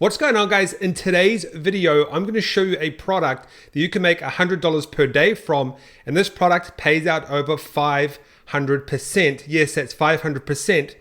What's going on, guys? In today's video, I'm going to show you a product that you can make $100 per day from, and this product pays out over 500%. Yes, that's 500%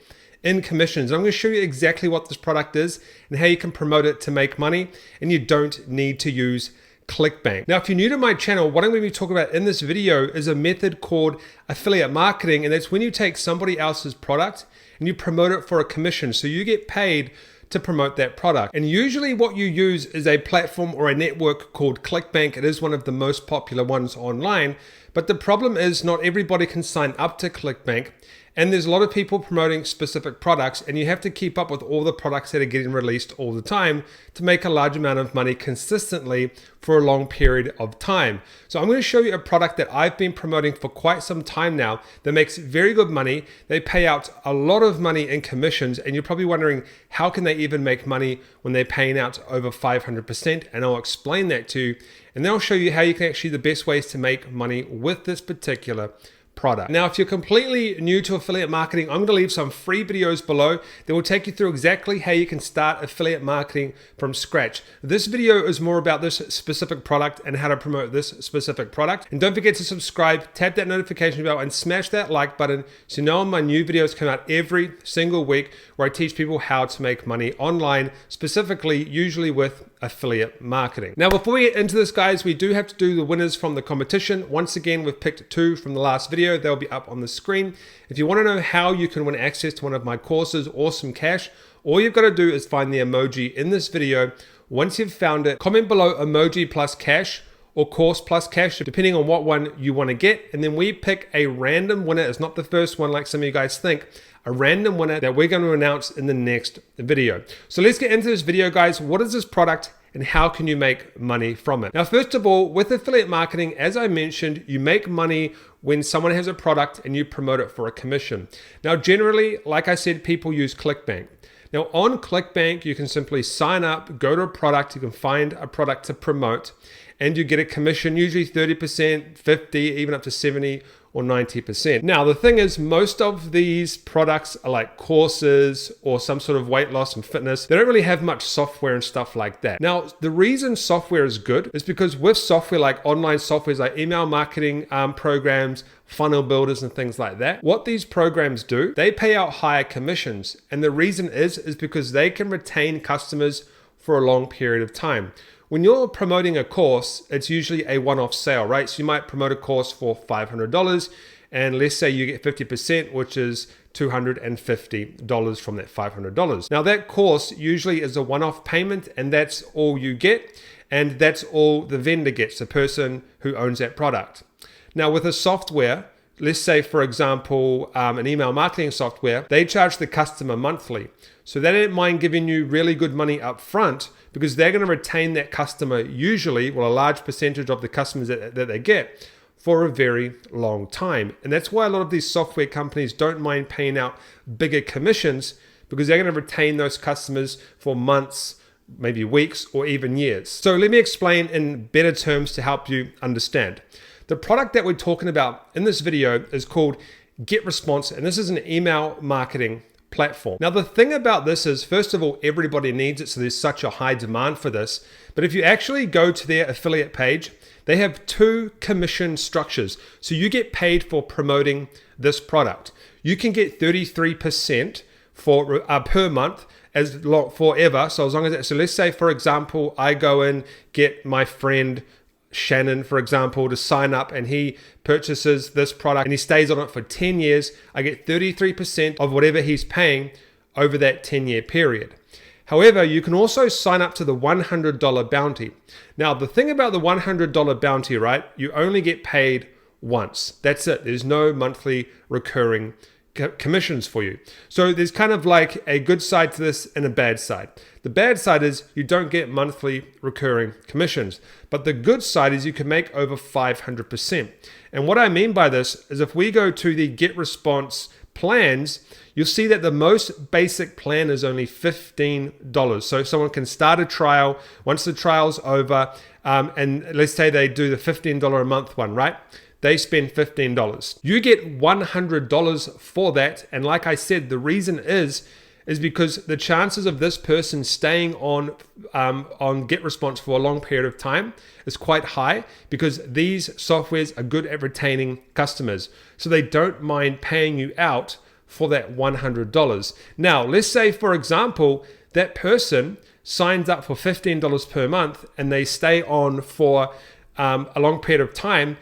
in commissions. I'm going to show you exactly what this product is and how you can promote it to make money, and you don't need to use Clickbank. Now, if you're new to my channel, what I'm going to be talking about in this video is a method called affiliate marketing, and that's when you take somebody else's product and you promote it for a commission. So you get paid to promote that product. And usually what you use is a platform or a network called Clickbank. It is one of the most popular ones online, but the problem is not everybody can sign up to Clickbank. And there's a lot of people promoting specific products, and you have to keep up with all the products that are getting released all the time to make a large amount of money consistently for a long period of time. So I'm going to show you a product that I've been promoting for quite some time now that makes very good money. They pay out a lot of money in commissions, and you're probably wondering, how can they even make money when they're paying out over 500%? And I'll explain that to you, and then I'll show you how you can actually, the best ways to make money with this particular product. Now, if you're completely new to affiliate marketing, I'm going to leave some free videos below that will take you through exactly how you can start affiliate marketing from scratch. This video is more about this specific product and how to promote this specific product. And don't forget to subscribe, tap that notification bell, and smash that like button so you know my new videos come out every single week where I teach people how to make money online, specifically usually with affiliate marketing. Now, before we get into this, guys, we do have to do the winners from the competition. Once again, we've picked two from the last video. They'll be up on the screen. If you want to know how you can win access to one of my courses or some cash, all you've got to do is find the emoji in this video. Once you've found it, comment below emoji plus cash or course plus cash, depending on what one you want to get. And then we pick a random winner. It's not the first one like some of you guys think. A random winner that we're going to announce in the next video. So let's get into this video, guys. What is this product and how can you make money from it? Now, first of all, with affiliate marketing, as I mentioned, you make money when someone has a product and you promote it for a commission. Now, generally, like I said, people use Clickbank. Now, on Clickbank, you can simply sign up, go to a product, you can find a product to promote, and you get a commission, usually 30%, 50%, even up to 70% or 90%. Now, the thing is, most of these products are like courses or some sort of weight loss and fitness. They don't really have much software and stuff like that. Now, the reason software is good is because with software like online softwares like email marketing programs, funnel builders and things like that, what these programs do, they pay out higher commissions. And the reason is because they can retain customers for a long period of time. When you're promoting a course, it's usually a one-off sale, right? So you might promote a course for $500, and let's say you get 50%, which is $250 from that $500. Now, that course usually is a one-off payment, and that's all you get, and that's all the vendor gets, the person who owns that product. Now, with a software, let's say, for example, an email marketing software, they charge the customer monthly. So they don't mind giving you really good money up front because they're going to retain that customer usually, well, a large percentage of the customers that they get for a very long time. And that's why a lot of these software companies don't mind paying out bigger commissions, because they're going to retain those customers for months, maybe weeks, or even years. So let me explain in better terms to help you understand. The product that we're talking about in this video is called GetResponse, and this is an email marketing platform. Now, the thing about this is, first of all, everybody needs it, so there's such a high demand for this. But if you actually go to their affiliate page, they have two commission structures. So you get paid for promoting this product. You can get 33% for per month forever. So as long as so let's say, for example, I go and get my friend Shannon, for example, to sign up, and he purchases this product and he stays on it for 10 years. I get 33% of whatever he's paying over that 10-year period. However, you can also sign up to the $100 bounty. Now, the thing about the $100 bounty, right? You only get paid once. That's it. There's no monthly recurring commissions for you. So there's kind of like a good side to this and a bad side. The bad side is you don't get monthly recurring commissions, but the good side is you can make over 500%. And what I mean by this is, if we go to the GetResponse plans, you'll see that the most basic plan is only $15. So someone can start a trial. Once the trial's over, and let's say they do the $15 a month one, right? They spend $15. You get $100 for that. And like I said, the reason is is because the chances of this person staying on GetResponse for a long period of time is quite high, because these softwares are good at retaining customers. So they don't mind paying you out for that $100. Now, let's say, for example, that person signs up for $15 per month and they stay on for a long period of time,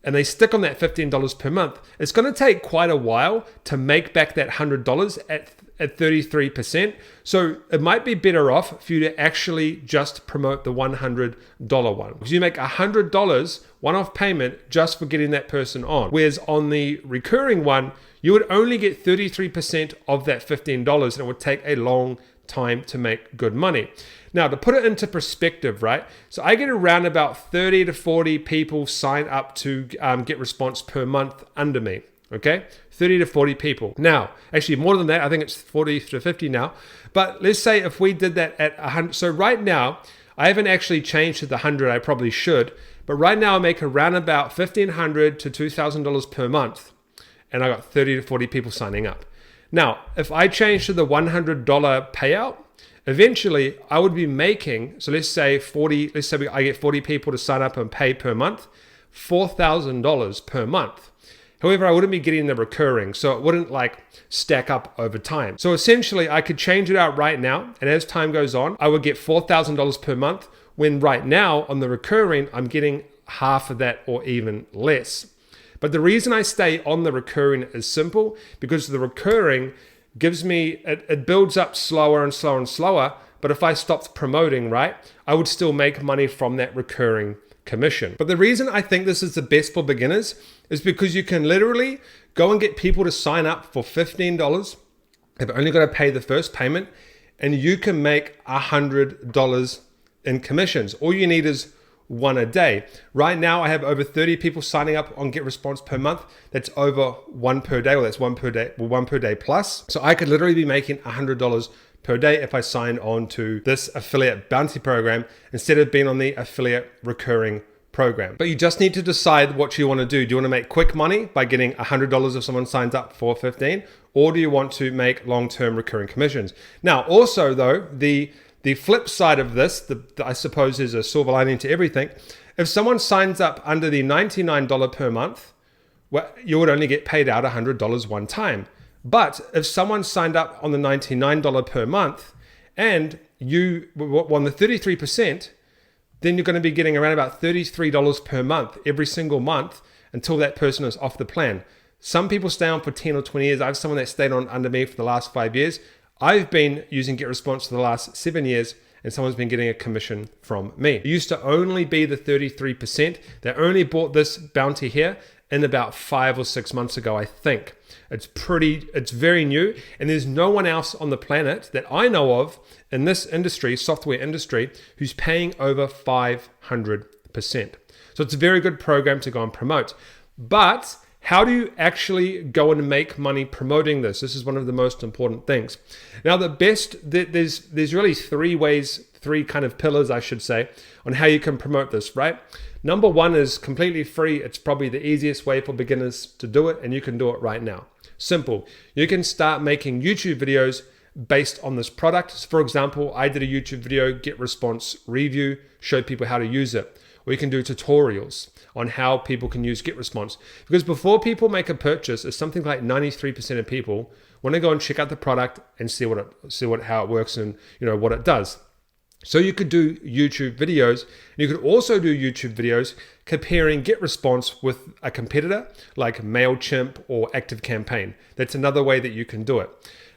and they stick on that $15 per month. It's going to take quite a while to make back that $100 at 33%. So it might be better off for you to actually just promote the $100 one, because you make $100 one-off payment just for getting that person on. Whereas on the recurring one, you would only get 33% of that $15, and it would take a long time to make good money. Now, to put it into perspective, right? So I get around about 30 to 40 people sign up to GetResponse per month under me, okay? 30 to 40 people. Now, actually more than that, I think it's 40 to 50 now. But let's say if we did that at 100. So right now, I haven't actually changed to the 100, I probably should. But right now I make around about $1,500 to $2,000 per month. And I got 30 to 40 people signing up. Now, if I change to the $100 payout, eventually I would be making, so let's say I get 40 people to sign up and pay per month, $4,000 per month. However, I wouldn't be getting the recurring, so it wouldn't like stack up over time. So essentially I could change it out right now, and as time goes on, I would get $4,000 per month, when right now on the recurring, I'm getting half of that or even less. But the reason I stay on the recurring is simple, because the recurring gives me, it builds up slower and slower and slower. But if I stopped promoting, right, I would still make money from that recurring commission. But the reason I think this is the best for beginners is because you can literally go and get people to sign up for $15. They've only got to pay the first payment, and you can make $100 in commissions. All you need is one a day. Right now, I have over 30 people signing up on GetResponse per month. That's over one per day, or that's one per day plus. So I could literally be making $100 per day if I sign on to this affiliate bounty program instead of being on the affiliate recurring program. But you just need to decide what you want to do. Do you want to make quick money by getting $100 if someone signs up for 15, or do you want to make long-term recurring commissions? Now, also though, the flip side of this, I suppose, is a silver lining to everything. If someone signs up under the $99 per month, well, you would only get paid out $100 one time. But if someone signed up on the $99 per month and you won the 33%, then you're going to be getting around about $33 per month every single month until that person is off the plan. Some people stay on for 10 or 20 years. I have someone that stayed on under me for the last 5 years. I've been using GetResponse for the last 7 years, and someone's been getting a commission from me. It used to only be the 33%. They only bought this bounty here in about 5 or 6 months ago, I think. It's very new, and there's no one else on the planet that I know of in this industry, software industry, who's paying over 500%. So it's a very good program to go and promote. But how do you actually go and make money promoting this? This is one of the most important things. Now, there's really three kind of pillars, I should say, on how you can promote this, right? Number one is completely free. It's probably the easiest way for beginners to do it, and you can do it right now. Simple. You can start making YouTube videos based on this product. For example, I did a YouTube video, GetResponse review, showed people how to use it. Or you can do tutorials on how people can use GetResponse. Because before people make a purchase, it's something like 93% of people want to go and check out the product and see how it works and what it does. So you could do YouTube videos. You could also do YouTube videos comparing GetResponse with a competitor like MailChimp or ActiveCampaign. That's another way that you can do it.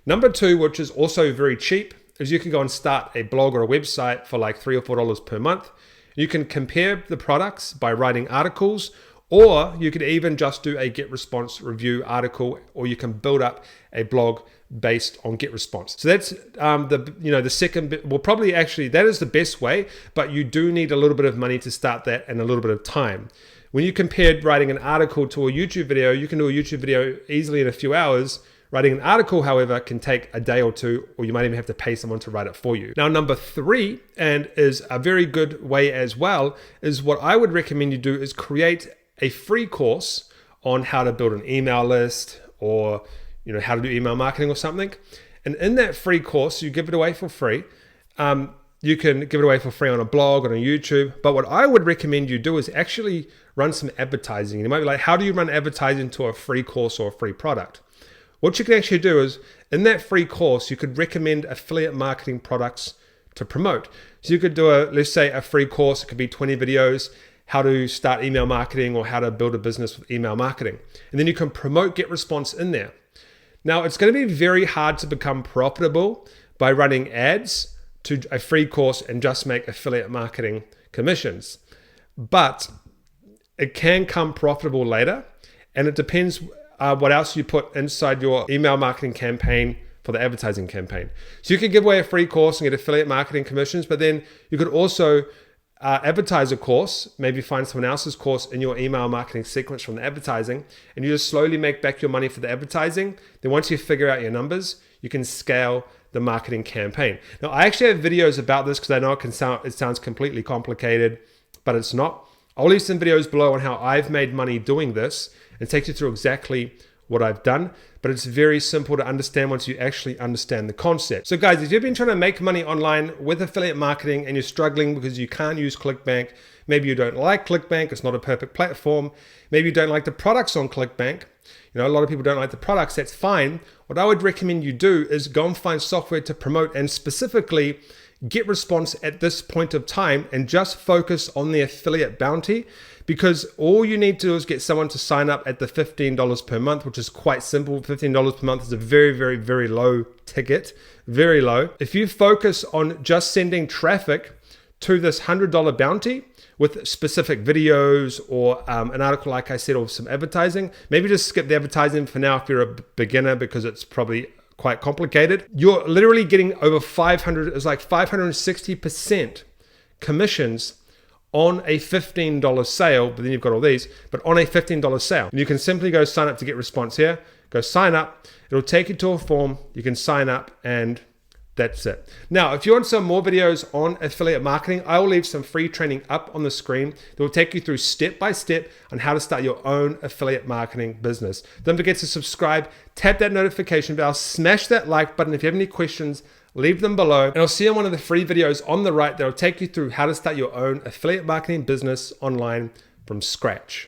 Number two, which is also very cheap, is you can go and start a blog or a website for like $3 or $4 per month. You can compare the products by writing articles, or you could even just do a GetResponse review article, or you can build up a blog based on GetResponse. So that's the second bit. Well, probably actually that is the best way, but you do need a little bit of money to start that and a little bit of time. When you compared writing an article to a YouTube video, you can do a YouTube video easily in a few hours. Writing an article, however, can take a day or two, or you might even have to pay someone to write it for you. Now, number three, and is a very good way as well, is what I would recommend you do is create a free course on how to build an email list, or how to do email marketing or something. And in that free course, you give it away for free. You can give it away for free on a blog, on a YouTube. But what I would recommend you do is actually run some advertising. You might be like, how do you run advertising to a free course or a free product? What you can actually do is, in that free course, you could recommend affiliate marketing products to promote. So you could do let's say a free course. It could be 20 videos, how to start email marketing or how to build a business with email marketing. And then you can promote GetResponse in there. Now, it's going to be very hard to become profitable by running ads to a free course and just make affiliate marketing commissions. But it can come profitable later, and it depends what else you put inside your email marketing campaign for the advertising campaign. So you could give away a free course and get affiliate marketing commissions, but then you could also advertise a course, maybe find someone else's course in your email marketing sequence from the advertising, and you just slowly make back your money for the advertising. Then once you figure out your numbers, you can scale the marketing campaign. Now, I actually have videos about this because I know it sounds completely complicated, but it's not. I'll leave some videos below on how I've made money doing this and take you through exactly what I've done, but it's very simple to understand once you actually understand the concept. So guys, if you've been trying to make money online with affiliate marketing and you're struggling because you can't use Clickbank, maybe you don't like Clickbank, it's not a perfect platform, maybe you don't like the products on Clickbank, a lot of people don't like the products, that's fine. What I would recommend you do is go and find software to promote and specifically GetResponse at this point of time and just focus on the affiliate bounty, because all you need to do is get someone to sign up at the $15 per month, which is quite simple. $15 per month is a very, very, very low ticket, very low. If you focus on just sending traffic to this $100 bounty with specific videos or an article, like I said, or some advertising, maybe just skip the advertising for now if you're a beginner, because it's probably quite complicated. You're literally getting over 560% commissions on a $15 sale, but then you've got all these, but on a $15 sale. And you can simply go sign up to GetResponse here, go sign up, it'll take you to a form, you can sign up, and that's it. Now, if you want some more videos on affiliate marketing, I will leave some free training up on the screen that will take you through step by step on how to start your own affiliate marketing business. Don't forget to subscribe, tap that notification bell, smash that like button. If you have any questions, leave them below, and I'll see you on one of the free videos on the right that will take you through how to start your own affiliate marketing business online from scratch.